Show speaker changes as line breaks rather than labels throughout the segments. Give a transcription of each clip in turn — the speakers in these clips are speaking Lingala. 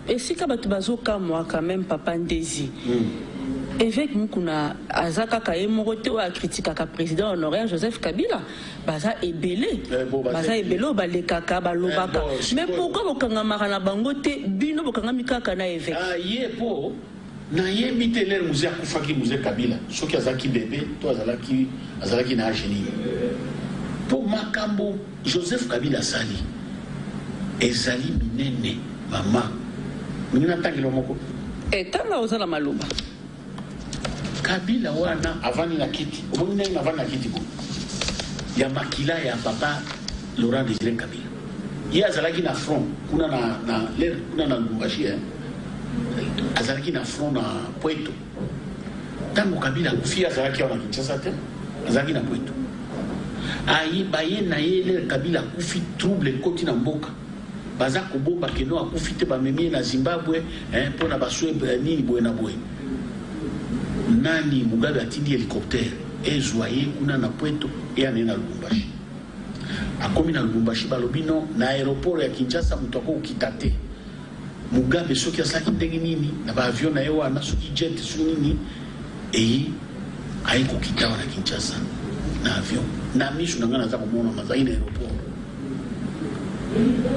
Et si Kabatubazo Kamwa, quand même, Papa Ndezi, évêque Mukuna, Azaka Kaemorote ou a critiqué le président honoraire Joseph Kabila, Baza est belé. Baza est belé, Balekaka, Balobaka. Mais pourquoi vous Kangamarana Bangote, Bino Bokangamika Kana évêque?
Ah, yé, po. Na ye miteler musée Koufaki musée Kabila. Soki Azaki bébé, toi Azalaki na génie. Pour Makambo, Joseph Kabila Sali. Ezali minene, maman. Minena tangilo moko.
Et tanga ozala maluba.
Kabila wana avani na kiti. Omoni na avani na kiti ko. Ya makila ya papa Laurent Désiré Kabila. Ye azalaki na front kuna na l'air kuna na Lubumbashi azalaki na front na Pweto. Tango Kabila kufi azalaki na Kinshasa te. Azalaki na Pweto. Ayi baye na yele Kabila kufi trouble koti na mboka. Baza kobomba keno akufi te ba memie na Zimbabwe pona baswe nini boye na boye. Nani Mugabe atindi hélicoptère ezwaye kuna na Pweto et anena Lubumbashi. Akomi na Lubumbashi balobino na aéroport ya Kinshasa mutoko ukitate. Mugabe soki asaki ndenge nini na ba avion na yewa na soki jet soki nini aiko kitawa na Kinshasa na avion. Na misu nangana za komona mazai na aéroport.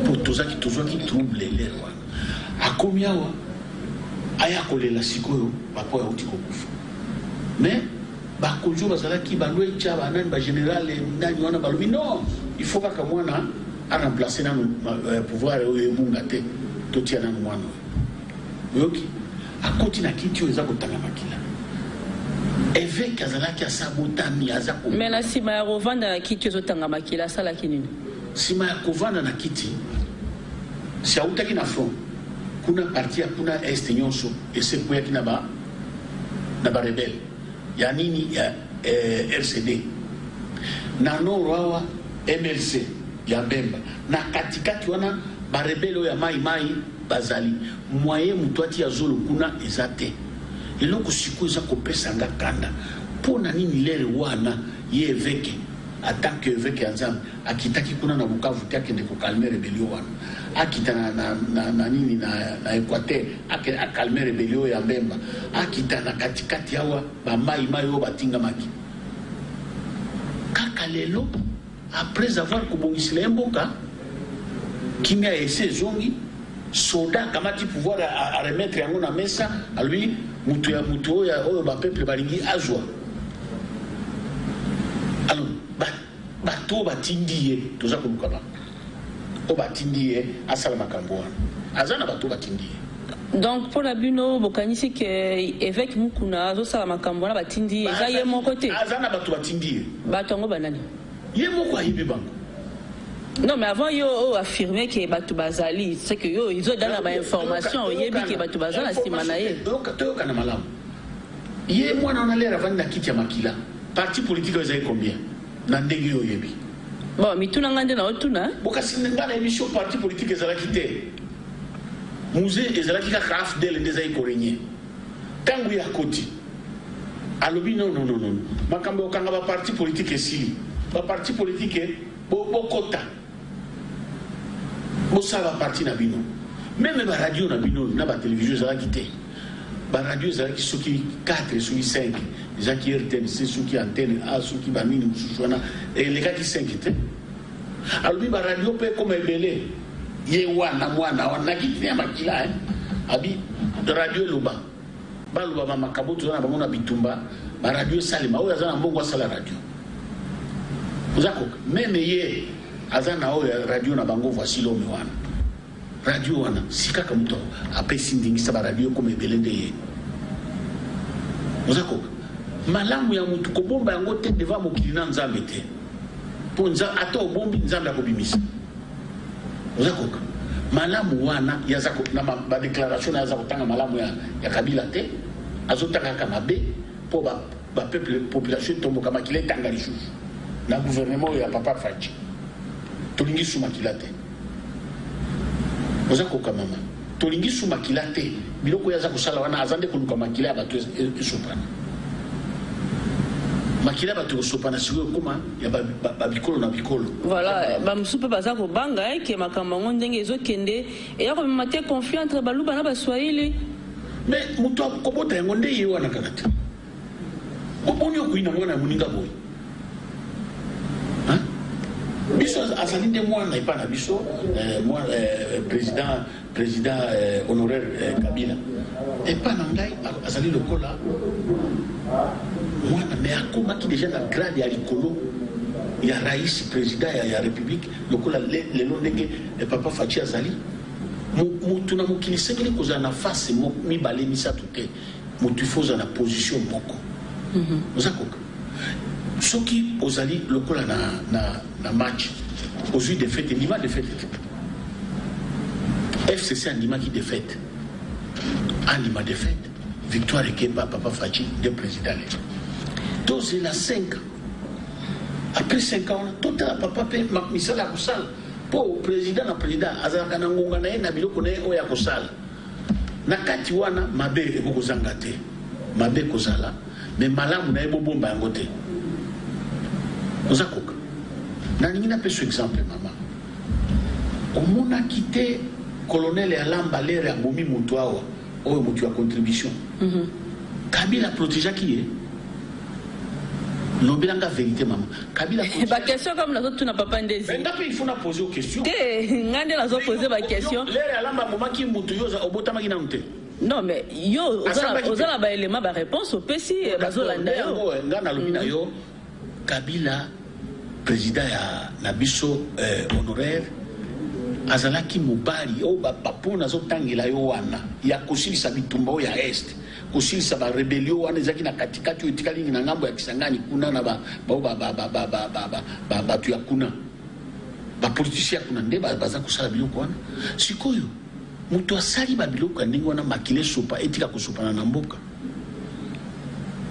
Pour tozaki trouble les rois. Akomi awa aya kolela sikoyo papa ya uti kokufa. Mais bakojo bazalaki balwe cha banani ba général ndani wana balobi non, il faut pas que mwana a remplacer na pouvoir ebunga te totia na mwana. Yoki akoti na kiti eza kotanga makila. Évêque azalaki asabotami azako.
Mais na sima ya rovanda na kiti ezotanga makila sala kinini.
Sima ya kovanda na kiti si autaki na front kuna parti kuna este nyonso ese kuya kina ba rebelle ya nini ya RCD na noro awa MLC ya Bemba na katikati wana ba rebelle ya mai bazali moyen mutwati ya zolo kuna ezate eloko siku eza kopesa ngakanda pona nini lere wana ye évêque en tant qu'évêque ensemble akitaki kuna na Bukavu take ndeko calmer rebellion wana akita na nini na Equateur akalmer rebellion ya Mbemba akita na katikati hawa ba mai yo batinga maki kaka lelo après avoir kubongisila mboka kimia ese zongi soda kamati pouvoir à remettre yango na mesa à lui mutu ya oyo ba peuple balingi azwa. Alors bato batindiye toza koluka ba o batindiye asala makambo wana azana bato batindiye.
Donc pour la buno bokanisi que évêque mukuna azosala makambo wana batindiye eza ye moko te
azana bato batindiye
bato ngo banani
ye moko ayibi bango.
Non mais avant yo affirmer que bato bazali c'est que yo ils ont donné la information yebi que bato bazala simana ye
to kana malamu ye mwana na lera vanda kiti ya makila parti politique ezali combien na ndenge yo yebi
bon mituna ngande na otuna
bokasi ngana émission parti politique ezalaki te musée ezalaki ka AFDEL ndezai korenye tangu ya koti alobi non makambo okanga ba parti politique esili ba parti politique bokota bosala parti na bino même ba radio na bino na ba télévision ezalaki te ba radio ezalaki soki 4 soki 5 ezalaki RTNC soki antenne A soki banini mususu elekaki 5 te alobi ba radio pe comme ebele ye wana wana kiti ya makila abi radio loba baluba ba makaboto na bango na bitumba ba radio salima oyo azana mbongo sala radio uzako même ye azana oyo radio na bango voici l'homme wana radio wana sika kamuto apesi ndingisa ba radio comme ebele ndeye uzako malamu ya mutu kobomba yango te deva mokili na nzambe te ponza ato bombi nzambe akobimisa uzako malamu wana yazako na ba déclaration yazako tanga malamu ya Kabila te azotanga kama be po ba peuple population tombo kama kile tanga lishu na gouvernement ya papa Fachi tolingi suma kilate uzako kama mama tolingi suma kilate biloko yazako sala wana azande kuluka makila bato esopana makila bato sopa na siko koma ya babikolo na bikolo.
Voilà, ba musupe baza ko banga ke makambo ndenge ezokende et ya ko mate conflit entre baluba na baswahili.
Mais muto akobota yango nde ye wana kakati. Oboni okuina mwana muninga boy. Hein? Biso azali nde mwana ipa na biso moi président honoraire Kabila. Et pas nangai azali lokola mwana mais akoma ki déjà na grade ya likolo ya rais président ya république lokola lelo ndenge papa Fachi azali mutu na mokili sengeli koza na face mibale misatu te mutu foza na position moko ozakoka soki ozali lokola na match ozui défaite ndima défaite FCC andima ki défaite andima défaite victoire ekemba papa Fachi de président tous la 5 après 5 ans tout à papa pe misala kusala pour président na président azalaka na ngonga na ye na biloko na ye oya kosala na kati wana mabe ekokozanga te mabe kozala mais malamu na ye bobomba yango te ozakoka nalingi napesa exemple mama omonaki te colonel alamba lere abomi moto awa oyo moto ya contribution Kabila protégeaki ye lobelanga vérité maman Kabila
ba question comme la autre na papa ndezi
mais ngapi il faut na poser aux questions
te ngande la zo poser ba question
lere alamba momaki moto yoza obotama kina mte
non mais yo ozala ba élément ba réponse au pesi bazolanda yo
ngana lobina yo Kabila président ya na biso honoraire azalaki mobali o bapona azotangela yo wana ya kosilisa bitumba ya est kosilisa ba rebellion wana ezaki na katikati oyo etikali na ngambo ya Kisangani kuna na batu ya kuna bapolitisien kuna nde baza kosala biloko wana sikoyo mutu asali babiloko ya ndenge wana makile sopa etika kosopana na mboka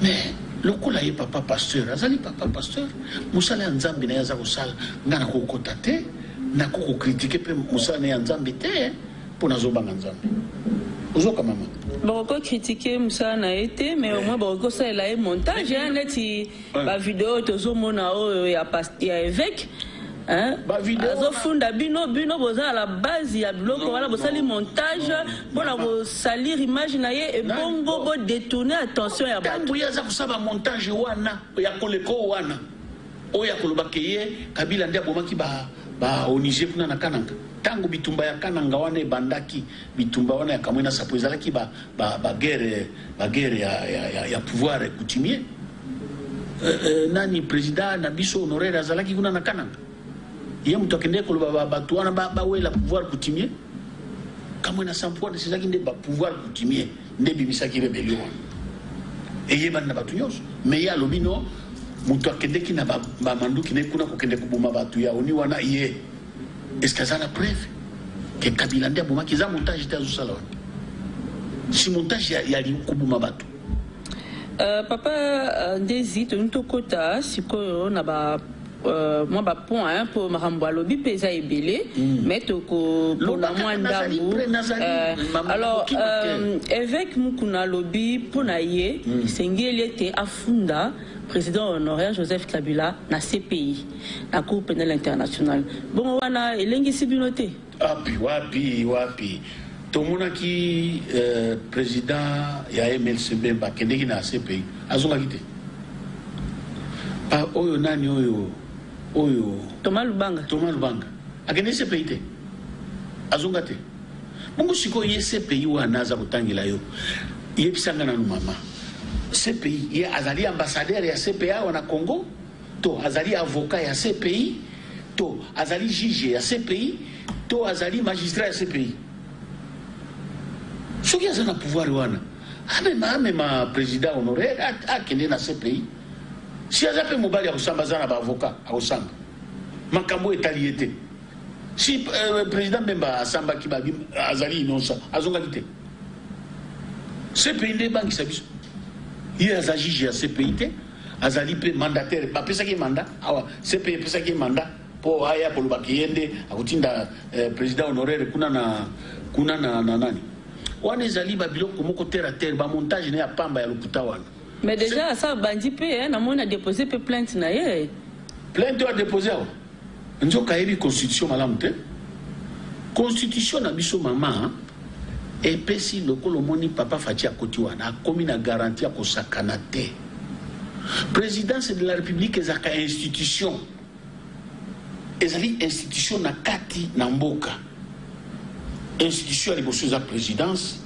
mais lokola ye papa pasteur azali papa pasteur mosala ya nzambe na ye aza kosala nga na kokota te na koko critiquer pe mosala na ya nzambe te mpo nazobanga nzambe ozoka mama
bako critiquer mosala na ye te mais au moins bako salela ye montage neti bavideo tozomona oyo ya évêque azofunda bino boza à la base ya biloko wana bosali montage mpona kosalir image na ye ebongo bodetourne attention ya bato
oyo aza kosala montage wana ya koleko wana oyo ya kolobake ye Kabila nde abomaki baonige kuna na Kananga tango bitumba ya Kananga wana ebandaki bitumba wana ya kamwena sapo ezalaki guerre ya pouvoir coutumier nani président na biso honoraire azalaki kuna na Kananga ye mutu akende koloba bato wana bawela pouvoir coutumier kamwena sapo ezalaki nde pouvoir coutumier nde bimisaki rebellion eyebani na bato nyonso mais ye alobi no mutu akendeki na bamanduki ne kuna kokende kuboma bato ya oni wana ye est-ce que ça la preuve que Kabila nde abomaki za montage te azosala wana si montage ya kuboma bato
papa ndezi tonitokota sikoyo na moi ba point pour makambo alobi peza ebele mais toko pona mwa ndambu alors évêque mukuna lobi pona ye sengeli ete afunda président honoraire Joseph Kabila na CPI na Cour pénale internationale bon wana elengi sibinote
wapi tomonaki président ya MLCB bakendeki na CPI azongaki te oyo nani oyo
Thomas Lubanga
akende CPI te azonga te mungu siko ye CPI wana aza kotangela yo yebisanga nanu mama CPI ye azali ambassadeur ya CPA wana Congo to azali avocat ya CPI to azali juge ya CPI to azali magistrat ya CPI soki aza na pouvoir wana amema président honoraire akende na CPI si aza pe mobali ya kosamba aza na baavocat akosamba makambo etali ye te si président Mbemba asambaki azali inonsa azongaki te CPI nde ebangisa biso ye aza juge ya CPI te azali pe mandataire bapesaki mandat awa CPI epesaki mandat mpo aya kolobaki ye nde akotinda président honoraire kuna na nani wana ezali babiloko moko terre à terre bamontage na ya pamba ya lokuta wana
Mais déjà, ça, Bandi P, on a déposé plainte.
Plainte a déposé. On a une constitution, madame. Constitution, na biso maman. Et puis si le colomoni papa Fati à côté, on a commis la garantie à Kosakanate. Présidence de la République est une institution. Et cette institution na kati namboka. Institution à la présidence,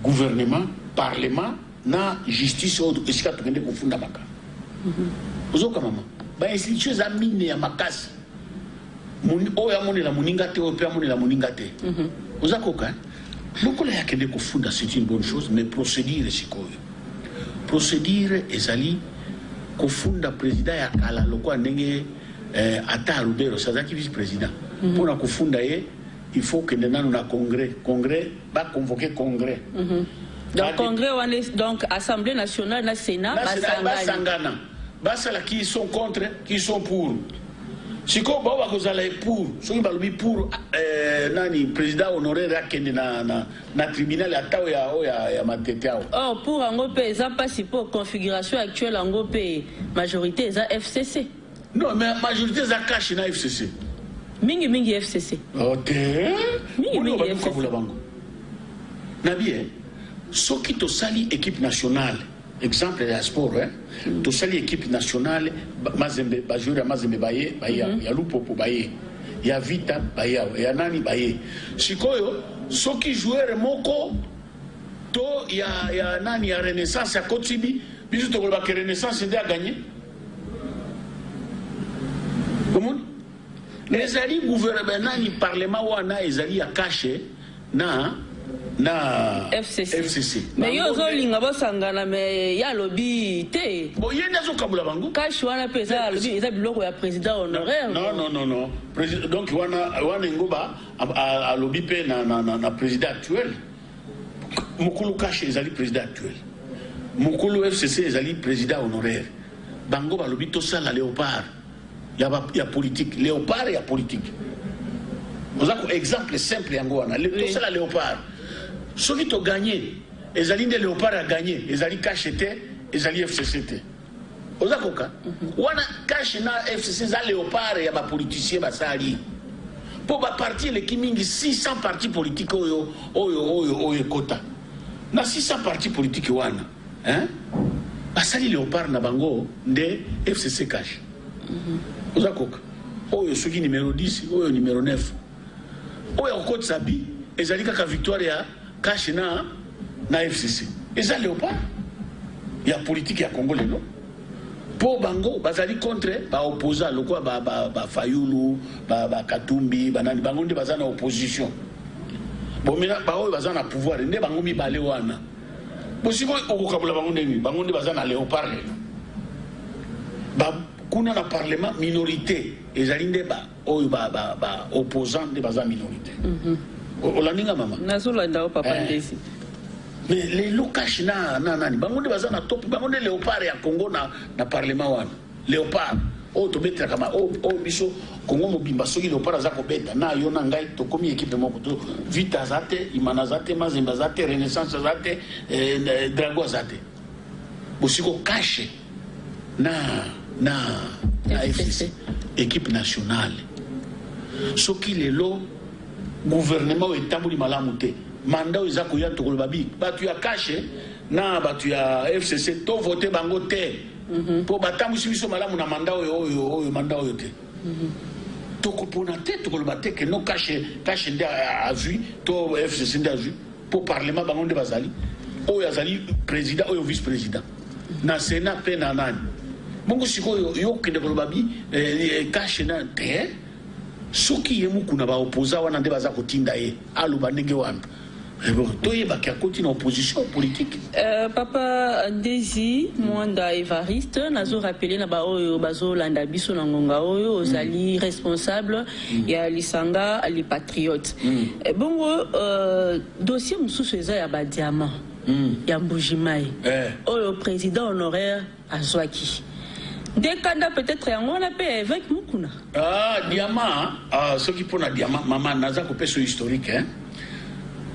gouvernement, parlement, na justice ou de escate de confunda baka. Ozoka maman. Ba institution za mine ya makasi. O ya moni la moninga te, o pe moni la moninga te. Ozakoka. Beaucoup de gens confondent, c'est une bonne chose, mais procédure c'est quoi? Procédure ezali confondre président ya kala lokwa ndenge ata Rubero Sazaki vice-président. Pour la confondre il faut que nous ayons un congrès va convoquer congrès.
Donc congrès donc Assemblée nationale, na Sénat,
Basangana. Basala qui sont contre, qui sont pour. Si vous avez pour, si vous avez pour le président honoraire qui est dans le tribunal,
oh, pour Angopé, ça passe pour configuration actuelle Angopé, majorité, ça FCC.
Non, mais majorité, ça cache dans FCC.
Mingi FCC.
Ok.
Mingi FCC.
Nabi, ce qui te sali équipe nationale. Exemple de la sport, tu sais l'équipe nationale, Mazembe, Bajura, Mazembe, Baye, ya Lupopo, Baye, ya Vita, Baye, ya Nani, Baye. Sikoyo, ceux qui jouent Moko, to ya Nani, ya Renaissance, ya Kotibi, bisous to que Renaissance est à gagner. Comment? Les alliés gouvernement, Nani, parlement, wana, les alliés à cacher, na FCC.
Mais yo zo linga bosangana mais ya lobby te.
Bon yenda zo kabula bango.
Kashi wana pesa lobby eza biloko ya président honoraire.
Non. Président donc wana ngoba a lobby pe na président actuel. Mukulu Kashi ezali président actuel. Mukulu FCC ezali président honoraire. Bango ba lobby to sala léopard. Ya politique, léopard ya politique. Vous avez un exemple simple yango wana. To sala léopard. Ceux qui ont gagné, les alliés de Léopard a gagné, les alliés cachetés, les alliés FCCT. Vous avez compris? On a caché dans FCC, les Léopard et les politiciens, pour partir, les Kimingi, 600 partis politiques, quota. Dans 600 partis politiques, hein? Basali Léopard na bango, de FCC cache. Vous avez compris? Ceux qui numéro 10, numéro 9. Côte Sabi, les alliés qui ont victoire, cache na FCC. Et ça, Léopard, il y a politique, il y a Congo, non? Pour Bango, bazali contre, opposant, le quoi, Fayoulou, Katumbi, Bango, de bazana opposition. Bon, maintenant, bazana pouvoir, ne Bango mi balewana. Bon, si vous avez Bango de bazana Léopard, kuna na parlement minorité, et zalinde opposant de bazana minorité. Olaninga maman.
Nazolanda papa ndesi.
Mais les locash nani bangonde bazana top bangonde Léopard ya Congo na parlement wana. Léopard to betra kama biso Congo mobimba soki Léopard za ko beta na yo na ngai to komi équipe moko to Vita zate Imana zate Mazemba zate Renaissance zate Drago zate. Bosiko caché na FCC équipe nationale. Soki lelo gouvernement est tambuli malamute mandat aux akoya tokolo babi batu ya caché na batu ya FCC to voter bango te pour batambu biso malamu na mandat oyo mandat oyo te toko pona te tokolo baté que no caché nda a vu to FCC nda vu pour parlement bango de bazali oyo azali président oyo vice président na Sénat pe na nani bongo siko yo ke de babi caché na te soki yemu kuna ba opposa wana nde baza kotinda ye aluba ndenge wana toyeba ki akoti na opposition politique.
Papa Ndesi Mwanda Evariste nazo rappelé na ba oyo bazolanda biso na ngonga oyo ozali responsable ya lisanga ali patriote. Bongo dossier mususu eza ya ba diamant ya Mbujimai oyo président honoraire azwaki. Des candidats peut-être on a payé avec Mukuna.
Diamant, ce qui pour la diamant, maman naza coupé sur historique, hein.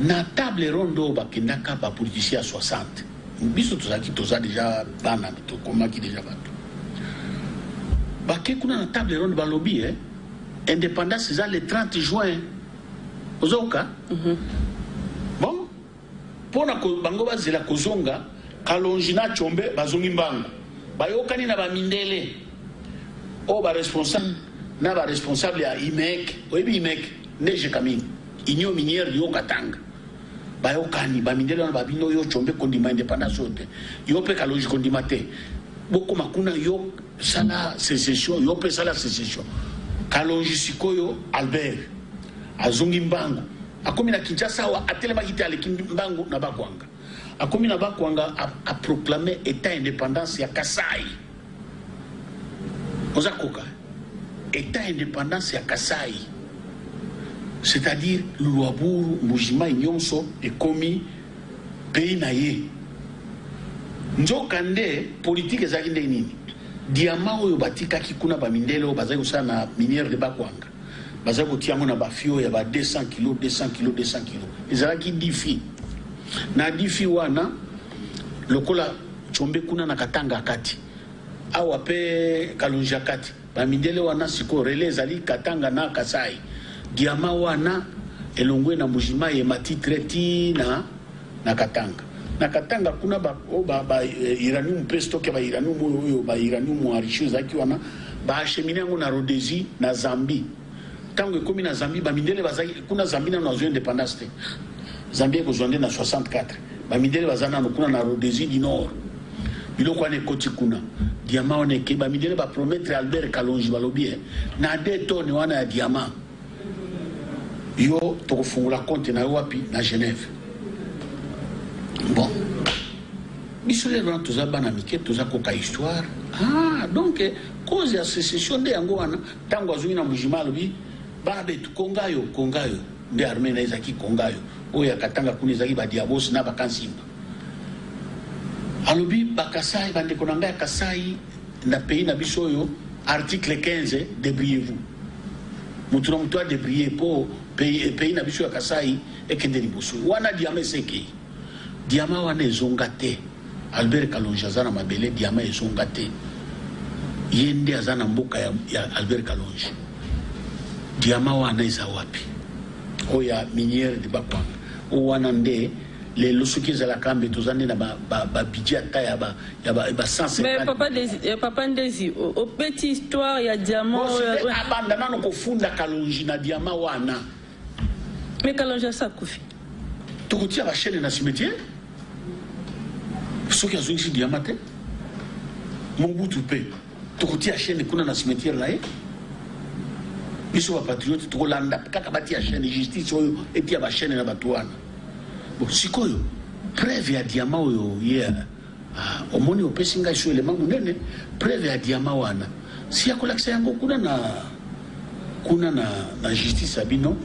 Na table ronde bakindaka ba politicien à 60. biso toza déjà bana tokomaki déjà bato bake kuna na table ronde balobi indépendance eza le 30 juin ozoka bon pona bango bazela kozonga Kalonji na Tshombe bazongi mbango bayokani na bamindele o ba responsable na ba responsable ya IMEC oyebi IMEC neje kamini union minière yo Katanga bayokani bamindele na babino yo Tshombe kondima indépendance ote yo pe Kalonji kondima te boko makuna yo sala sécession yo pe sala sécession Kalonji sikoyo Albert azongi mbango akomi na Kinshasa wa atelema kiti aleki mbango na Bakwanga akomi na Bakwanga a proclamé état indépendance ya Kasai ozakoka état indépendance ya Kasai c'est-à-dire Luaburu Mbujima nyonso ekomi pays na ye nzokande politique ezaki nde nini diamant oyo batikaki kuna bamindele oyo bazali kosala na minière de Bakwanga bazali kotiango na bafio ya ba 200 kilo ezalaki difi na difi wana lokola Tshombe kuna na Katanga akati awa pe Kalonji akati bamindele wana siko relais ezali Katanga na Kasai diamant wana elongwe na Mbujima ye matitreti na Katanga na Katanga kuna ba uranium pesto ke ba uranium oyo ba uranium enrichi zaki wana ba acheminer ngo na Rhodésie na Zambie tango ekomi na Zambie bamindele bazaki kuna Zambie na nazo indépendance te Zambie ko zonde na 64 bamindele bazana no kuna na Rhodésie du Nord biloko ane koti kuna diamant one ke bamindele ba promettre Albert Kalonji balobi na 2 tonnes wana ya diamant yo tokofungula compte na yo wapi na Genève bon biso le ran toza bana mike toza koka histoire donc cause ya sécession de yango wana tango azungi na Mbujima lobi babe kongayo nde armée na ezaki kongayo oya Katanga kuna ezaki ba diabos na bakansimba alobi bakasai bande konanga ya Kasai na pays na biso yo article 15 débrouillez-vous mutu na mutu a débrouiller po pays na biso ya Kasai ekende liboso wana diamant seki diamant wana ezonga te Albert Kalonji azana mabele diamant ezonga te yende azana mboka ya Albert Kalonji diamant wana eza wapi oya minière de Bakwanga wana nde les losuki za la kambe tozane na ba budget ta ya ba 150
mais papa Ndezi au petit histoire ya diamant
abanda nano kofunda Kalonji na diamant wana
mais Kalonji sa kufi
tokotia ba chaîne na cimetière soki azongisi diamant te Mobutu pe tokotia chaîne kuna na cimetière na ye biso ba patriote tokolanda kaka batia chaîne justice oyo etia ba chaîne na bato wana bon sikoyo preuve ya diamant oyo omoni opesi ngai so elema munene preuve ya diamant wana si akolakisa yango kuna na justice abino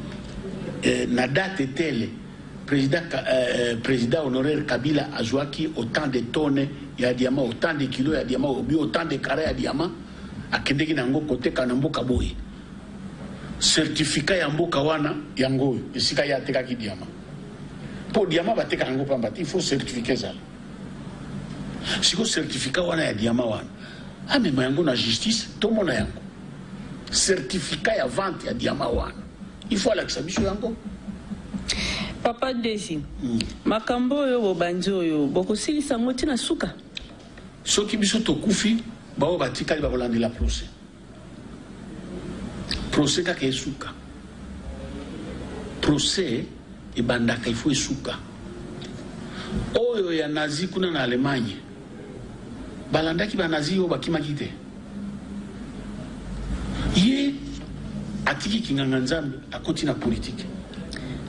na date telle président honoraire Kabila azwaki autant de tonnes ya diamant autant de kilos ya diamant autant de carrés ya diamant akendeki nango koteka na mboka boye certificat ya mboka wana yango esika ya tekaki diamant pour diamant bateka yango pamba il faut certificat ça siko certificat wana ya diamant wana amema yango na justice tomona yango certificat ya vente ya diamant wana il faut alakisa biso yango
papa Ndezi makambo oyo bobanzi oyo bokosilisa ngo tina suka
soki biso tokufi bao batikali bakolandela procès kaka esuka procès ebandaka il faut esuka oyo ya nazi kuna na Allemagne balandaki ba nazi oyo bakimaki te ye atiki kinganga nzambe akoti na politique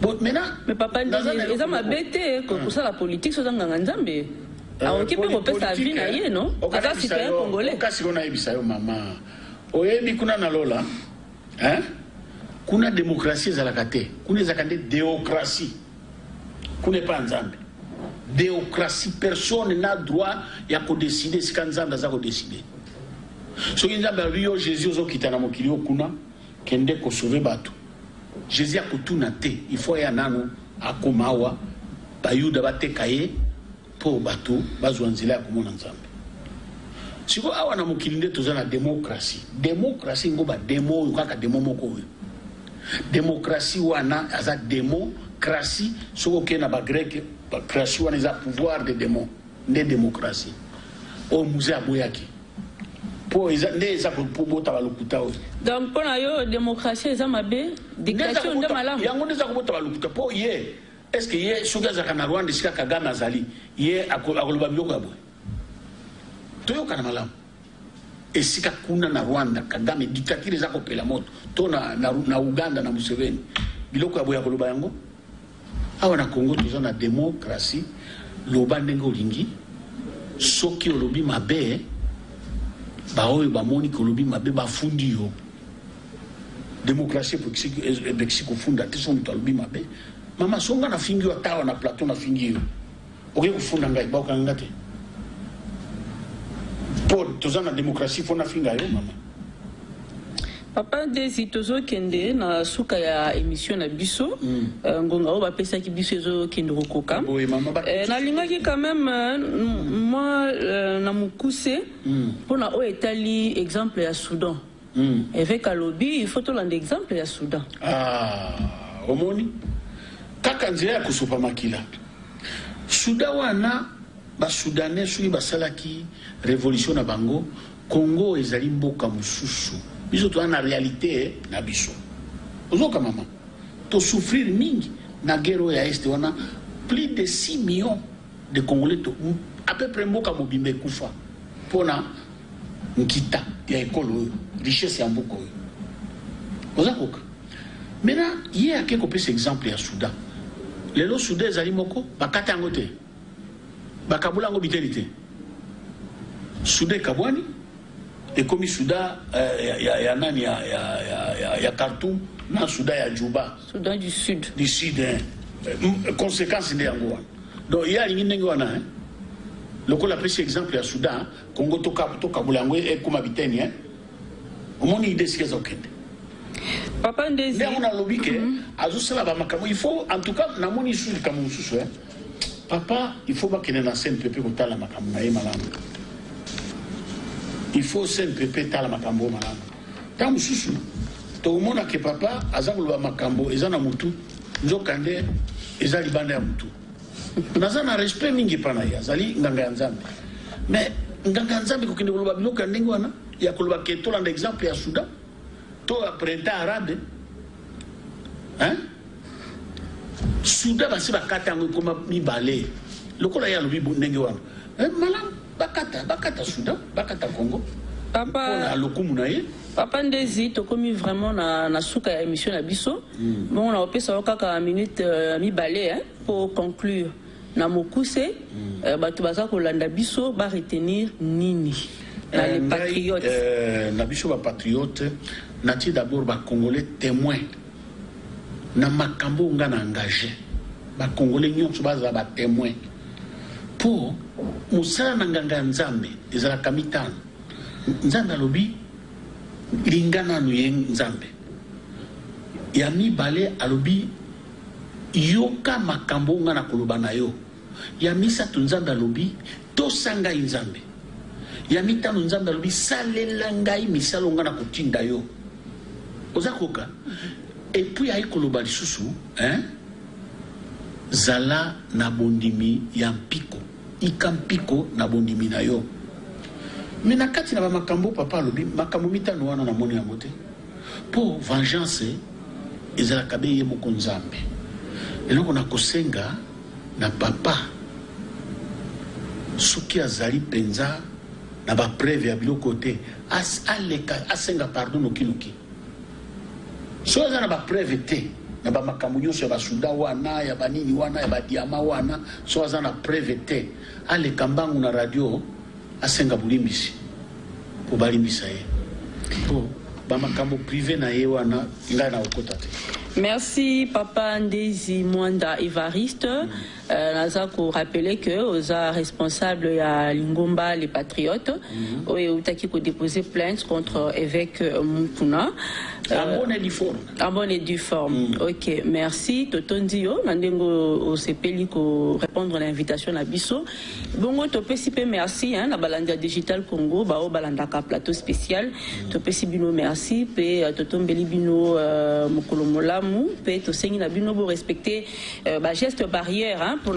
bon maintenant
mais papa Ndezi eza mabete ko la politique so nganga nzambe aoki pe kopesa vie na ye no aka citoyen congolais
kasi kona ebisa yo mama oyebi kuna na lola kuna démocratie ezalaka te kuna ezalaka nde déocratie kuna epa nzambe déocratie personne n'a droit ya kodécider sika nzambe aza kodécider soki nzambe alobi yo Jésus ozokita na mokili yo kuna kende kosauve bato Jésus akotuna te il faut ya nano akoma awa bayuda bateka ye pour bateau bazwanzila komona nzambe siko awa na mokilinde tozana démocratie ngoba demo kaka demo moko démocratie wana aza démocratie soko kena ba grec création wana za pouvoir de démon ne démocratie o musée aboyaki po eza pour bota balukuta o
donc pour yo démocratie eza mabe dictature nde malamu
yango ndeza ko bota balukuta po ye est-ce que ye soki azaka na Rwanda sika Kagame azali ye akoloba biloko ya boye toyoka na malamu esika kuna na Rwanda Kagame dictature eza kopela moto to na Uganda na Museveni biloko ya boye akoloba yango awa na Congo toza na démocratie loba ndenge olingi soki olobi mabe baoyo bamoni kolobi mabe bafundi yo démocratie pour kufunda te so mutu alobi mabe mama songa na fingi yo tawa na plateau na fingi yo oke kufunda ngai baokanga te po toza na démocratie fo na finga yo mama
Papa Ndezi tozo kende na suka ya émission na biso ngonga o bapesa ki biso ezo kende kokoka na lingaki quand même moi na mukuse pona o etali exemple ya Soudan avec alobi il faut to lande exemple ya Soudan
omoni kaka nzela ya kusupa makila Soudan wana ba Soudanais sui basalaki révolution na bango Congo ezali mboka mususu biso to na réalité na biso ozoka mama to souffrir mingi na guerre ya est wana plus de 6 millions de Congolais to à peu près mboka mobimbe kufa pona nkita ya ekolo richesse ya mboka ozakoka maintenant hier akeko pesa exemple ya Soudan lelo Soudan ezali moko bakata yango te bakabula yango bitelite Soudan kabwani et comme Soudan ya nani ya Khartoum na Soudan ya Juba
Soudan du Sud
conséquence de yango donc il y a ndenge wana lokola pesi exemple ya Soudan Congo to kabula yango e kuma biteni omoni idée sikezo kende
Papa Ndezi
nde on a lobby que azosala ba makambo il faut en tout cas na moni sur comme susu papa il faut ba kene na CNPP ko tala makambo na malamu il faut CNPP tala makambo malamu tant susu to mona ke papa azakulu ba makambo ezana mutu nzokande ezali banda ya mutu nazana respect mingi pana ya zali nganga ya Nzambe mais nganga ya Nzambe ko kende koloba biloko ndenge wana ya koloba ke to landa exemple ya Soudan to printemps arabe Soudan basi bakata ngo koma mibale lokola ya lobi ndenge wana malam bakata Soudan bakata Congo
papa
na lokumu na ye
Papa Ndezi tokomi vraiment na suka ya émission na biso bon on a opesa kaka minute mibale pour conclure na mokuse bato baza kolanda biso ba retenir nini na les patriotes
na biso ba patriotes nati d'abord ba Congolais témoins na makambo nga na engagé ba Congolais nyonso baza ba témoins pour musala na nganga Nzambe ezala kamitano Nzambe alobi lingana nuye Nzambe ya mibale alobi yoka makambo nga na koloba na yo ya misatu Nzambe alobi tosanga Nzambe ya mitano Nzambe alobi salela ngai misalo nga na kotinda yo ozakoka et puis ay koloba lisusu zala na bondimi ya mpiko ikampiko na bondimi na yo mina kati na ba makambo papa alobi makambo mitano wana na moni yango te po vengeance ezala kabe ye moko Nzambe eloko na kosenga na papa soki azali penza na ba preuve ya biloko te aleka asenga pardon nokinuki so azana ba preuve te na ba makambo nyonso ya ba Soudan wana ya banini wana ya ba diama wana so azana preuve te aleka mbangu na radio asenga bulimbisi po balimbisa ye po ba makambo privé na ye wana ngai na okota te.
Merci Papa Ndezi Mwanda Evariste. Naza ko rappeler que oza responsable ya Lingomba les patriotes. Oye utaki ko déposer plainte contre évêque Mukuna.
En bonne et due forme.
En bonne et due forme. Ok, merci. Totondio, Nandengo Osepeli ko répondre à l'invitation à Bisso. Bongo Topesipe merci hein, la Balanda Digital Congo, Bao Balandaka plateau spécial. Topesi Bino merci, pe Totombeli Bino Mokolomolamu, pe Tosengi na Bino bo respecter geste barrière hein pour